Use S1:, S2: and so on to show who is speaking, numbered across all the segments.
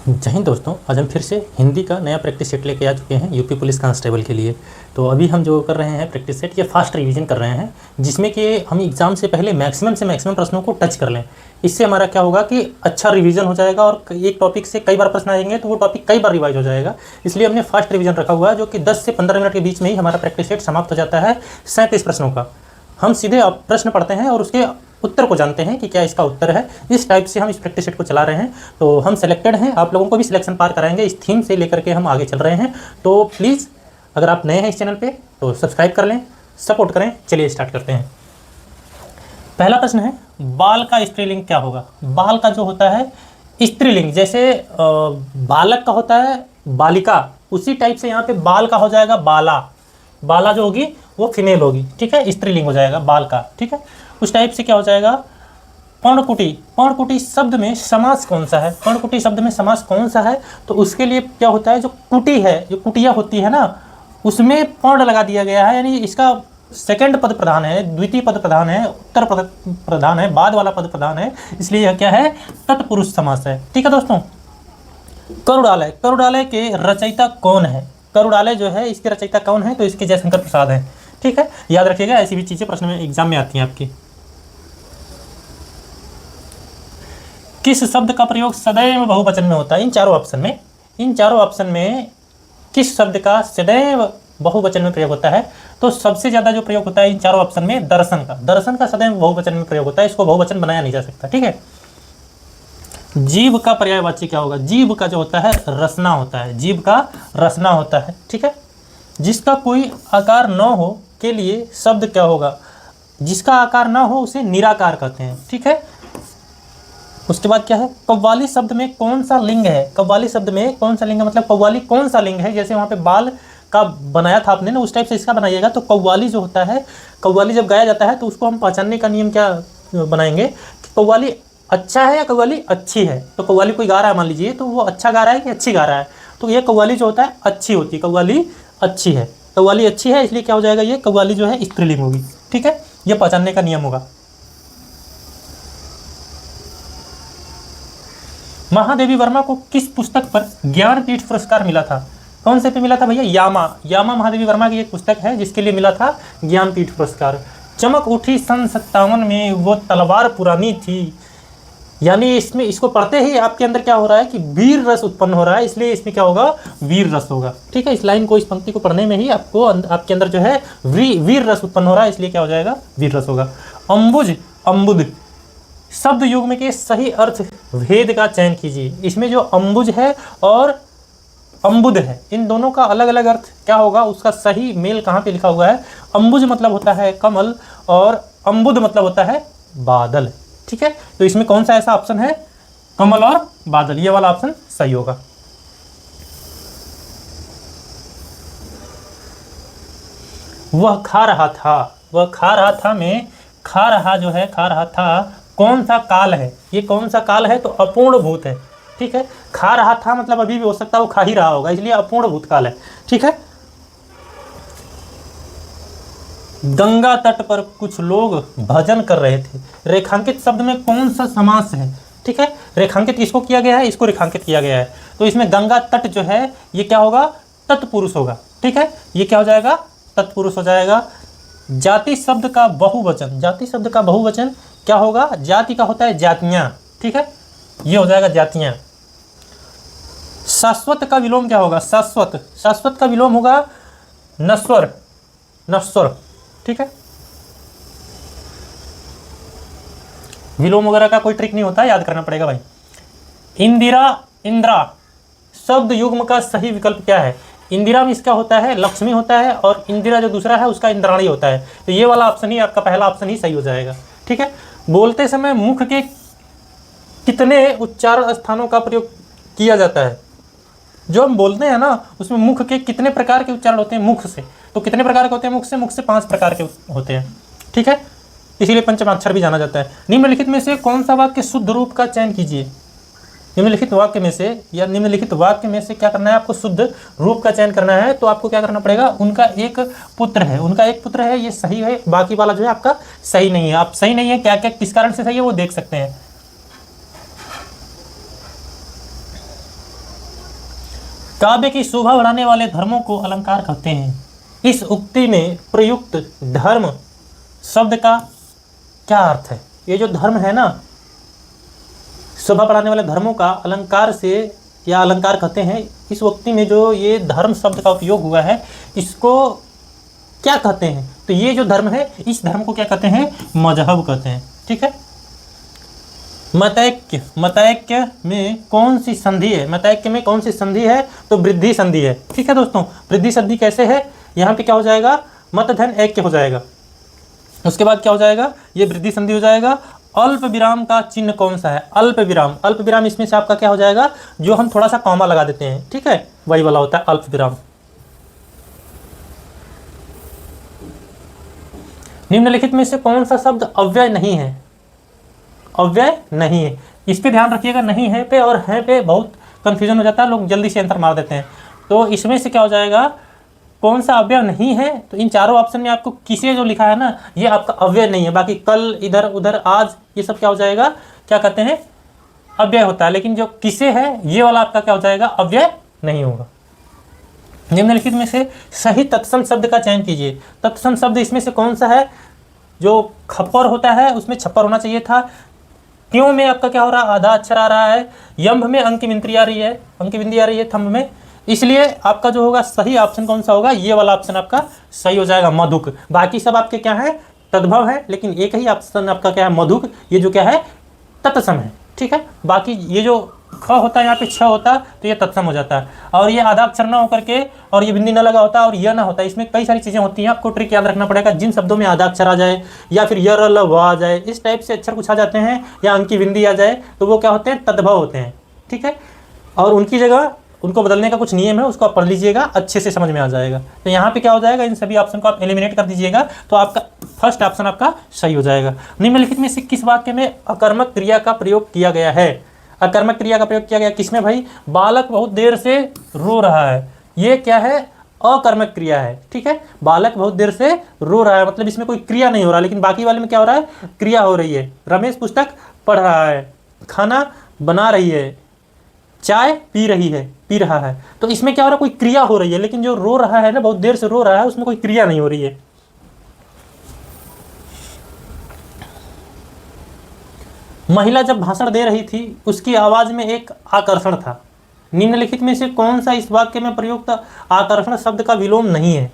S1: जय हिंद दोस्तों, आज हम फिर से हिंदी का नया प्रैक्टिस सेट लेके आ चुके हैं यूपी पुलिस कांस्टेबल के लिए। तो अभी हम जो कर रहे हैं प्रैक्टिस सेट, ये फास्ट रिवीजन कर रहे हैं, जिसमें कि हम एग्ज़ाम से पहले मैक्सिमम से मैक्सिमम प्रश्नों को टच कर लें। इससे हमारा क्या होगा कि अच्छा रिवीजन हो जाएगा और एक टॉपिक से कई बार प्रश्न आएंगे तो वो टॉपिक कई बार रिवाइज हो जाएगा। इसलिए हमने फास्ट रिवीजन रखा हुआ है, जो कि 10 से 15 मिनट के बीच में ही हमारा प्रैक्टिस सेट समाप्त हो जाता है 37 प्रश्नों का। हम सीधे प्रश्न पढ़ते हैं और उसके उत्तर को जानते हैं कि क्या इसका उत्तर है। इस टाइप से हम इस प्रैक्टिस सेट को चला रहे हैं। तो हम सेलेक्टेड हैं, आप लोगों को भी सिलेक्शन पार कराएंगे। इस थीम से लेकर के हम आगे चल रहे हैं। तो प्लीज़ अगर आप नए हैं इस चैनल पे तो सब्सक्राइब कर लें, सपोर्ट करें। चलिए स्टार्ट करते हैं। पहला प्रश्न है, बाल का स्त्रीलिंग क्या होगा। बाल का जो होता है स्त्रीलिंग, जैसे बालक का होता है बालिका, उसी टाइप से यहाँ पे बाल का हो जाएगा बाला। बाला जो होगी वो फीमेल होगी, ठीक है, स्त्रीलिंग हो जाएगा बाल का, ठीक है। उस टाइप से क्या हो जाएगा पर्णकुटी। पर्णकुटी शब्द में समास कौन सा है। पर्णकुटी शब्द में समास कौन सा है, तो उसके लिए क्या होता है, जो कुटी है, जो कुटिया होती है ना, उसमें पर्ण लगा दिया गया है, यानी इसका सेकंड पद प्रधान है, द्वितीय पद प्रधान है, उत्तर पद प्रधान है, बाद वाला पद प्रधान है, इसलिए यह क्या है, तत्पुरुष समास है, ठीक है दोस्तों। करुड़ालय, करुड़ालय के रचयिता कौन है। करुड़ालय जो है इसके रचयिता कौन है, तो इसके जयशंकर प्रसाद हैं, ठीक है। याद रखिएगा, ऐसी भी चीज़ें प्रश्न में एग्जाम में आती हैं आपकी। किस शब्द का प्रयोग सदैव बहुवचन में होता है। इन चारों ऑप्शन में किस शब्द का सदैव बहुवचन में प्रयोग होता है, तो सबसे ज्यादा जो प्रयोग होता है इन चारों ऑप्शन में दर्शन का। दर्शन का सदैव बहुवचन में प्रयोग होता है, इसको बहुवचन बनाया नहीं जा सकता, ठीक है। जीव का पर्यायवाची क्या होगा। जीव का जो होता है रसना होता है, जीव का रसना होता है, ठीक है। जिसका कोई आकार न हो के लिए शब्द क्या होगा। जिसका आकार ना हो उसे निराकार कहते हैं, ठीक है। उसके बाद क्या है, कव्वाली शब्द में कौन सा लिंग है। कव्वाली शब्द में कौन सा लिंग है, मतलब कव्वाली कौन सा लिंग है। जैसे वहाँ पे बाल का बनाया था आपने ना, उस टाइप से इसका बनाइएगा। तो कव्वाली जो होता है, कव्वाली जब गाया जाता है तो उसको हम पहचानने का नियम क्या बनाएंगे कि कव्वाली अच्छा है या कव्वाली अच्छी है। तो कव्वाली कोई गा रहा है मान लीजिए, तो वो अच्छा गा रहा है कि अच्छी गा रहा है, तो ये कव्वाली जो होता है अच्छी होती है, कव्वाली अच्छी है। कव्वाली अच्छी है इसलिए क्या हो जाएगा, ये कव्वाली जो है स्त्रीलिंग होगी, ठीक है। ये पहचानने का नियम होगा। महादेवी वर्मा को किस पुस्तक पर ज्ञानपीठ पुरस्कार मिला था। कौन से पे मिला था भैया, यामा। यामा महादेवी वर्मा की एक पुस्तक है जिसके लिए मिला था ज्ञानपीठ पुरस्कार। चमक उठी सन 57 में वो तलवार पुरानी थी, यानी इसमें इसको पढ़ते ही आपके अंदर क्या हो रहा है कि वीर रस उत्पन्न हो रहा है, इसलिए इसमें क्या होगा, वीर रस होगा, ठीक है। इस लाइन को, इस पंक्ति को पढ़ने में ही आपको आपके अंदर जो है वीर रस उत्पन्न हो रहा है, इसलिए क्या हो जाएगा, वीर रस होगा। अम्बुज, अम्बुद शब्द युग्म के सही अर्थ भेद का चयन कीजिए। इसमें जो अम्बुज है और अम्बुद है, इन दोनों का अलग अलग अर्थ क्या होगा, उसका सही मेल कहाँ पे लिखा हुआ है। अम्बुज मतलब होता है कमल और अम्बुद मतलब होता है बादल, ठीक है। तो इसमें कौन सा ऐसा ऑप्शन है, कमल और बादल, ये वाला ऑप्शन सही होगा। वह खा रहा था, वह खा रहा था में खा रहा जो है, खा रहा था कौन सा काल है। ये कौन सा काल है, तो अपूर्ण भूत है, ठीक है। खा रहा था मतलब अभी भी हो सकता है वो खा ही रहा होगा, इसलिए अपूर्ण भूत काल है, ठीक है। गंगा तट पर कुछ लोग भजन कर रहे थे। रेखांकित शब्द में कौन सा समास है, ठीक है। रेखांकित इसको किया गया है, इसको रेखांकित किया गया है, तो इसमें गंगा तट जो है ये क्या होगा, तत्पुरुष होगा, ठीक है। ये क्या हो जाएगा, तत्पुरुष हो जाएगा। जाति शब्द का बहुवचन, जाति शब्द का बहुवचन क्या होगा, जाति का होता है जातियां, ठीक है, ये हो जाएगा जातियां। शाश्वत का विलोम क्या होगा, शाश्वत, शाश्वत का विलोम होगा नश्वर, नश्वर, ठीक है। विलोम वगैरह का कोई ट्रिक नहीं होता, याद करना पड़ेगा भाई। इंदिरा, इंद्रा शब्द युग्म का सही विकल्प क्या है। इंदिरा में इसका होता है लक्ष्मी होता है, और इंदिरा जो दूसरा है उसका इंद्राणी होता है, तो ये वाला ऑप्शन ही आपका पहला ऑप्शन ही सही हो जाएगा, ठीक है। बोलते समय मुख के कितने उच्चारण स्थानों का प्रयोग किया जाता है। जो हम बोलते हैं ना उसमें मुख के कितने प्रकार के उच्चारण होते हैं, मुख से, तो कितने प्रकार के होते हैं, मुख से 5 प्रकार के होते हैं, ठीक है। इसीलिए पंचमाक्षर भी जाना जाता है। निम्नलिखित में से कौन सा वाक्य शुद्ध रूप का चयन कीजिए। निम्नलिखित वाक्य में से या निम्नलिखित वाक्य में से क्या करना है, आपको शुद्ध रूप का चयन करना है। तो आपको क्या करना पड़ेगा, उनका एक पुत्र है, उनका एक पुत्र है, ये सही है, बाकी वाला जो है आपका सही नहीं है। आप सही नहीं है, क्या क्या किस कारण से सही है वो देख सकते हैं। काव्य की शोभा बढ़ाने वाले धर्मों को अलंकार कहते हैं। इस उक्ति में प्रयुक्त धर्म शब्द का क्या अर्थ है? ये जो धर्म है ना, शोभा बढ़ाने वाले धर्मों का अलंकार से या अलंकार कहते हैं, इस उक्ति में जो ये धर्म शब्द का उपयोग हुआ है इसको क्या कहते हैं? तो ये जो धर्म है इस धर्म को क्या कहते हैं? मजहब कहते हैं। ठीक है। मतैक्य, मतैक्य में कौन सी संधि है? मतैक्य में कौन सी संधि है? तो वृद्धि संधि है। ठीक है दोस्तों, वृद्धि संधि कैसे है? यहाँ पे क्या हो जाएगा? मत धन ऐक्य हो जाएगा। उसके बाद क्या हो जाएगा? ये वृद्धि संधि हो जाएगा। अल्प विराम का चिन्ह कौन सा है? अल्प विराम। अल्प विराम इसमें से आपका क्या हो जाएगा? जो हम थोड़ा सा कॉमा लगा देते हैं, ठीक है, वही वाला होता है अल्प विराम। निम्नलिखित में से कौन सा शब्द अव्यय नहीं है? अव्यय नहीं है, इस पे ध्यान रखिएगा। नहीं है पे और है पे बहुत कंफ्यूजन हो जाता है, लोग जल्दी से आंसर मार देते हैं। तो इसमें से क्या हो जाएगा? कौन सा अव्यय नहीं है? तो इन चारों ऑप्शन में आपको किसे जो लिखा है ना, ये आपका अव्यय नहीं है। बाकी कल, इधर उधर, आज, ये सब क्या हो जाएगा? क्या कहते हैं? अव्यय होता है। लेकिन जो किसे है ये वाला आपका क्या हो जाएगा? अव्यय नहीं होगा। निम्नलिखित में से सही तत्सम शब्द का चयन कीजिए। तत्सम शब्द इसमें से कौन सा है? जो खप्पर होता है उसमें छप्पर होना चाहिए था। क्यों में आपका क्या हो रहा है? आधा अक्षर आ रहा है। यम्भ में अंक बिंदी आ रही है, अंक बिंदी आ रही है थंब में, इसलिए आपका जो होगा सही ऑप्शन कौन सा होगा? ये वाला ऑप्शन आपका सही हो जाएगा, मधुक। बाकी सब आपके क्या है? तद्भव है, लेकिन एक ही ऑप्शन आपका क्या है? मधुक। ये जो क्या है? तत्सम है। ठीक है। बाकी ये जो ख होता है यहाँ पे छ होता तो ये तत्सम हो जाता है। और ये आधा अक्षर ना होकर के और ये बिंदी ना लगा होता और यह ना होता। इसमें कई सारी चीज़ें होती हैं, आपको ट्रिक याद रखना पड़ेगा। जिन शब्दों में आधा अक्षर आ जाए या फिर य र ल व आ जाए, इस टाइप से अक्षर कुछ आ जाते हैं, या अंक की बिंदी आ जाए, तो वो क्या होते हैं? तद्भव होते हैं। ठीक है। और उनकी जगह उनको बदलने का कुछ नियम है, उसको आप पढ़ लीजिएगा, अच्छे से समझ में आ जाएगा। तो यहाँ पे क्या हो जाएगा? इन सभी ऑप्शन को आप एलिमिनेट कर दीजिएगा, तो आपका फर्स्ट ऑप्शन आपका सही हो जाएगा। निम्नलिखित में से किस वाक्य में अकर्मक क्रिया का प्रयोग किया गया है? अकर्मक क्रिया का प्रयोग किया गया किसमें भाई? बालक बहुत देर से रो रहा है, ये क्या है? अकर्मक क्रिया है। ठीक है। बालक बहुत देर से रो रहा है, मतलब इसमें कोई क्रिया नहीं हो रहा, लेकिन बाकी वाले में क्या हो रहा है? क्रिया हो रही है। रमेश पुस्तक पढ़ रहा है, खाना बना रही है, चाय पी रही है, पी रहा है। तो इसमें क्या हो रहा है? कोई क्रिया हो रही है, लेकिन जो रो रहा है ना, बहुत देर से रो रहा है, उसमें कोई क्रिया नहीं हो रही है। महिला जब भाषण दे रही थी उसकी आवाज में एक आकर्षण था। निम्नलिखित में से कौन सा इस वाक्य में प्रयुक्त आकर्षण शब्द का विलोम नहीं है?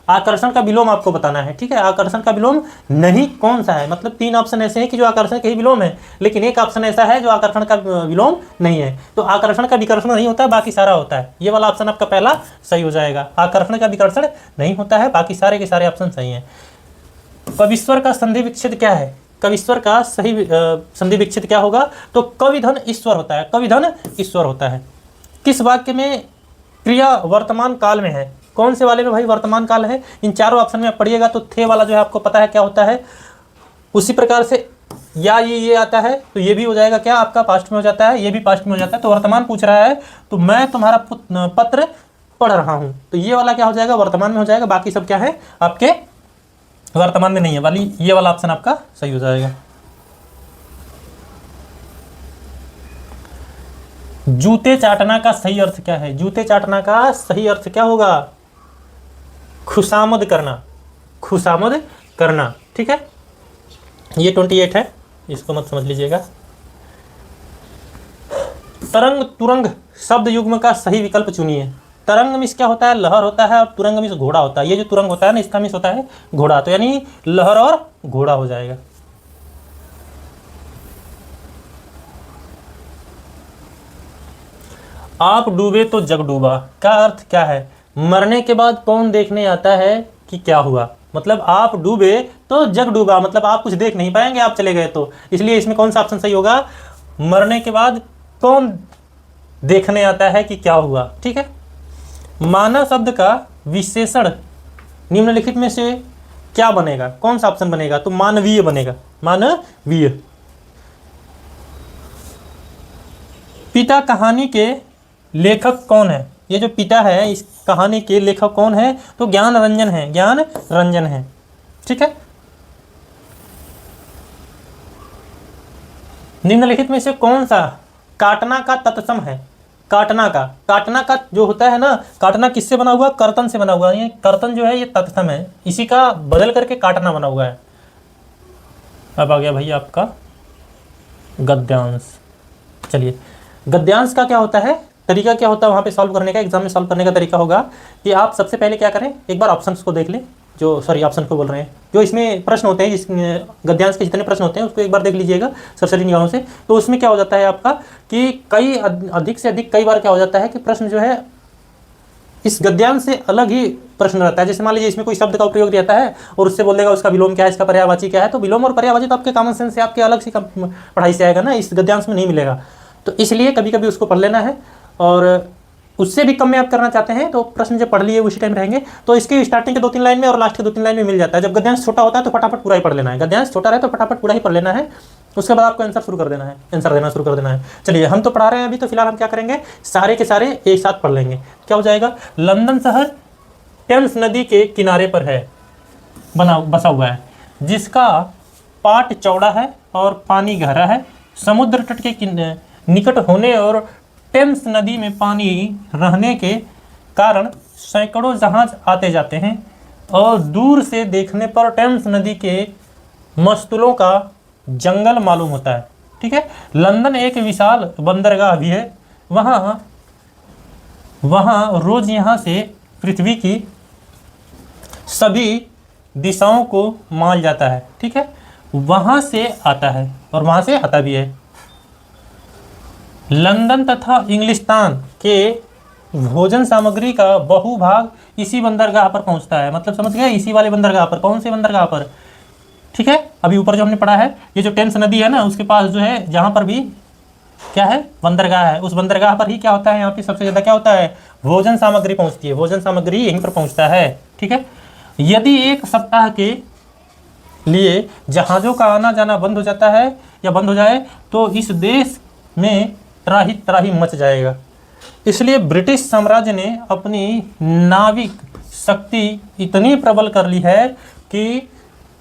S1: आकर्षण का विलोम आपको बताना है। ठीक है। आकर्षण का विलोम नहीं कौन सा है? मतलब तीन ऑप्शन ऐसे हैं कि जो आकर्षण के ही विलोम है, लेकिन एक ऑप्शन ऐसा है जो आकर्षण का विलोम नहीं है। तो आकर्षण का विकर्षण नहीं होता है, बाकी सारा होता है। ये वाला ऑप्शन आपका पहला सही हो जाएगा। आकर्षण का विकर्षण नहीं होता है, बाकी सारे के सारे ऑप्शन सही हैं। कविश्वर का संधि विच्छेद क्या है? कविश्वर का सही संधि विच्छेद क्या होगा? तो कविधन ईश्वर होता है, कविधन ईश्वर होता है। किस वाक्य में क्रिया वर्तमान काल में है? कौन से वाले में भाई वर्तमान काल है? इन चारों ऑप्शन में आप पढ़िएगा तो थे वाला जो है आपको पता है क्या होता है। उसी प्रकार से या ये आता है तो ये भी हो जाएगा क्या? आपका पास्ट में हो जाता है, ये भी पास्ट में हो जाता है। तो वर्तमान पूछ रहा है तो मैं तुम्हारा पत्र पढ़ रहा हूँ, तो ये वाला क्या हो जाएगा? वर्तमान में हो जाएगा। बाकी सब क्या है? आपके वर्तमान में नहीं है वाली, ये वाला ऑप्शन आपका सही हो जाएगा। जूते चाटना का सही अर्थ क्या है? जूते चाटना का सही अर्थ क्या होगा? खुशामद करना, खुशामद करना। ठीक है। ये 28 है, इसको मत समझ लीजिएगा। तरंग तुरंग शब्द युग्म का सही विकल्प चुनिए। तरंग मिस क्या होता है? लहर होता है, और तुरंग मिस घोड़ा होता है। ये जो तुरंग होता है ना, इसका मिस होता है घोड़ा, तो यानी लहर और घोड़ा हो जाएगा। आप डूबे तो जग डूबा का अर्थ क्या है? मरने के बाद कौन देखने आता है कि क्या हुआ? मतलब आप डूबे तो जग डूबा, मतलब आप कुछ देख नहीं पाएंगे, आप चले गए तो। इसलिए इसमें कौन सा ऑप्शन सही होगा? मरने के बाद कौन देखने आता है कि क्या हुआ। ठीक है। मानव शब्द का विशेषण निम्नलिखित में से क्या बनेगा? कौन सा ऑप्शन बनेगा? तो मानवीय बनेगा, मानवीय। पिता कहानी के लेखक कौन है? ये जो पिता है इस कहानी के लेखक कौन है? तो ज्ञान रंजन है, ज्ञान रंजन है। ठीक है। निम्नलिखित में से कौन सा काटना का तत्सम है? काटना का जो होता है ना, काटना किससे बना हुआ, कर्तन से बना हुआ है। ये कर्तन जो है ये तत्सम है, इसी का बदल करके काटना बना हुआ है। अब आ गया भैया आपका गद्यांश। चलिए गद्यांश का क्या होता है, तरीका क्या होता है वहाँ पे सॉल्व करने का, एग्जाम में सॉल्व करने का तरीका होगा कि आप सबसे पहले क्या करें, एक बार ऑप्शंस को देख लें, जो सॉरी ऑप्शन को बोल रहे हैं, जो इसमें प्रश्न होते हैं, जिस गद्यांश के जितने प्रश्न होते हैं उसको एक बार देख लीजिएगा सरसरी निगाहों से। तो उसमें क्या हो जाता है आपका कि अधिक से अधिक कई बार क्या हो जाता है कि प्रश्न जो है इस गद्यांश से अलग ही प्रश्न रहता है। जैसे मान लीजिए इसमें कोई शब्द का प्रयोग रहता है और उससे बोल देगा उसका विलोम क्या है, इसका पर्यायवाची क्या है, तो विलोम और पर्यायवाची तो आपके कॉमन सेंस से आपके अलग से पढ़ाई से आएगा ना, इस गद्यांश में नहीं मिलेगा। तो इसलिए कभी कभी उसको पढ़ लेना है, और उससे भी कम में आप करना चाहते हैं तो प्रश्न जब पढ़ लिए उसी टाइम रहेंगे तो इसके स्टार्टिंग के 2-3 लाइन में और लास्ट के 2-3 लाइन में मिल जाता है। जब गद्यांश छोटा होता है तो फटाफट पूरा ही पढ़ लेना है, गद्यांश छोटा रहे तो फटाफट पूरा ही पढ़ लेना है, उसके बाद आपको आंसर शुरू कर देना है, आंसर देना शुरू कर देना है। चलिए हम तो पढ़ा रहे हैं अभी, तो फिलहाल हम क्या करेंगे, सारे के सारे एक साथ पढ़ लेंगे। क्या हो जाएगा, लंदन शहर टेम्स नदी के किनारे पर है, बसा हुआ है, जिसका पाट चौड़ा है और पानी गहरा है। समुद्र तट के निकट होने और टेम्स नदी में पानी रहने के कारण सैकड़ों जहाज आते जाते हैं, और दूर से देखने पर टेम्स नदी के मस्तूलों का जंगल मालूम होता है। ठीक है, लंदन एक विशाल बंदरगाह भी है, वहाँ रोज यहाँ से पृथ्वी की सभी दिशाओं को माल जाता है। ठीक है, वहाँ से आता है और वहाँ से आता भी है। लंदन तथा इंग्लिस्तान के भोजन सामग्री का बहुभाग इसी बंदरगाह पर पहुंचता है। मतलब समझ गए, इसी वाले बंदरगाह पर। कौन से बंदरगाह पर, ठीक है, अभी ऊपर जो हमने पढ़ा है, ये जो टेम्स नदी है ना, उसके पास जो है जहाँ पर भी क्या है, बंदरगाह है, उस बंदरगाह पर ही क्या होता है, यहाँ पे सबसे ज़्यादा क्या होता है, भोजन सामग्री पहुँचती है, भोजन सामग्री यहीं पर पहुँचता है। ठीक है, यदि एक सप्ताह के लिए जहाज़ों का आना जाना बंद हो जाता है या बंद हो जाए तो इस देश में त्राही त्राही मच जाएगा। इसलिए ब्रिटिश साम्राज्य ने अपनी नाविक शक्ति इतनी प्रबल कर ली है कि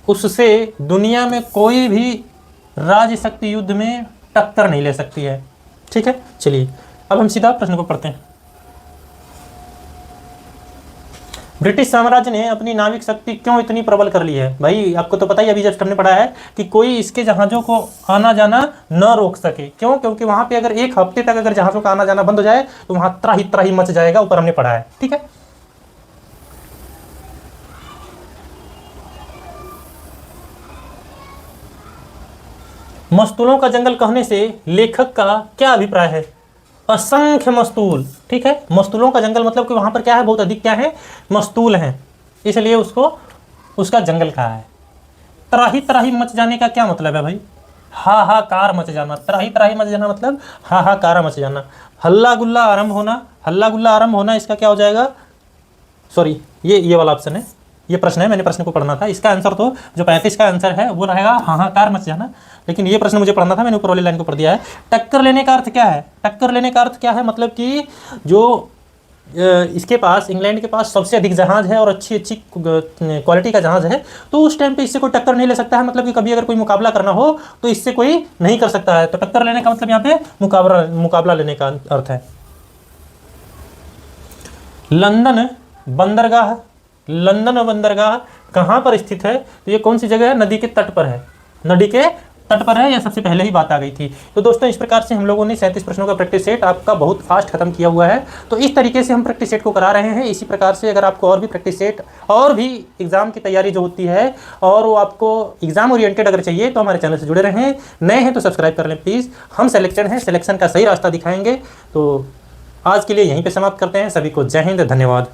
S1: उससे दुनिया में कोई भी राज्य शक्ति युद्ध में टक्कर नहीं ले सकती है। ठीक है, चलिए अब हम सीधा प्रश्न को पढ़ते हैं। ब्रिटिश साम्राज्य ने अपनी नाविक शक्ति क्यों इतनी प्रबल कर ली है? भाई आपको तो पता ही, अभी जस्ट हमने पढ़ा है कि कोई इसके जहाज़ों को आना जाना न रोक सके। क्यों? क्योंकि वहाँ पे अगर एक हफ्ते तक अगर जहाज़ों का आना जाना बंद हो जाए तो वहाँ त्राही त्राही मच जाएगा, ऊपर हमने पढ़ा है। ठीक है, मस्तूलों का जंगल कहने से लेखक का क्या अभिप्राय है? असंख्य मस्तूल। ठीक है, मस्तूलों का जंगल मतलब कि वहाँ पर क्या है, बहुत अधिक क्या है, मस्तूल हैं, इसलिए उसको उसका जंगल कहा है। त्राही त्राही मच जाने का क्या मतलब है भाई? हाहाकार मच जाना। त्राही त्राही मच जाना मतलब हाहाकार मच जाना। हल्ला गुल्ला आरंभ होना, हल्ला गुल्ला आरंभ होना, इसका क्या हो जाएगा, सॉरी ये वाला ऑप्शन है, ये प्रश्न है, मैंने प्रश्न को पढ़ना था। इसका आंसर तो जो 35 का आंसर है वो रहेगा हाहाकार मच जाना, लेकिन ये प्रश्न मुझे पढ़ना था, मैंने ऊपर वाली लाइन को पढ़ दिया है। टक्कर लेने का अर्थ क्या है? टक्कर लेने का अर्थ क्या है, मतलब कि जो इसके पास, इंग्लैंड के पास सबसे अधिक जहाज़ है और अच्छी क्वालिटी का जहाज़ है, तो उस टाइम पे इससे कोई टक्कर नहीं ले सकता है। मतलब कि कभी अगर कोई मुकाबला करना हो तो इससे कोई नहीं कर सकता है। तो टक्कर लेने का मतलब यहाँ पे मुकाबला लेने का अर्थ है। लंदन बंदरगाह कहाँ पर स्थित है? तो ये कौन सी जगह है? नदी के तट पर है, नदी के तट पर है, यह सबसे पहले ही बात आ गई थी। तो दोस्तों इस प्रकार से हम लोगों ने 37 प्रश्नों का प्रैक्टिस सेट आपका बहुत फास्ट खत्म किया हुआ है। तो इस तरीके से हम प्रैक्टिस सेट को करा रहे हैं। इसी प्रकार से अगर आपको और भी प्रैक्टिस सेट और भी एग्जाम की तैयारी जो होती है और वो आपको एग्जाम ओरिएंटेड अगर चाहिए तो हमारे चैनल से जुड़े रहें। नए हैं तो सब्सक्राइब कर लें प्लीज़। हम सिलेक्टेड हैं, सिलेक्शन का सही रास्ता दिखाएंगे। तो आज के लिए यहीं पर समाप्त करते हैं। सभी को जय हिंद, धन्यवाद।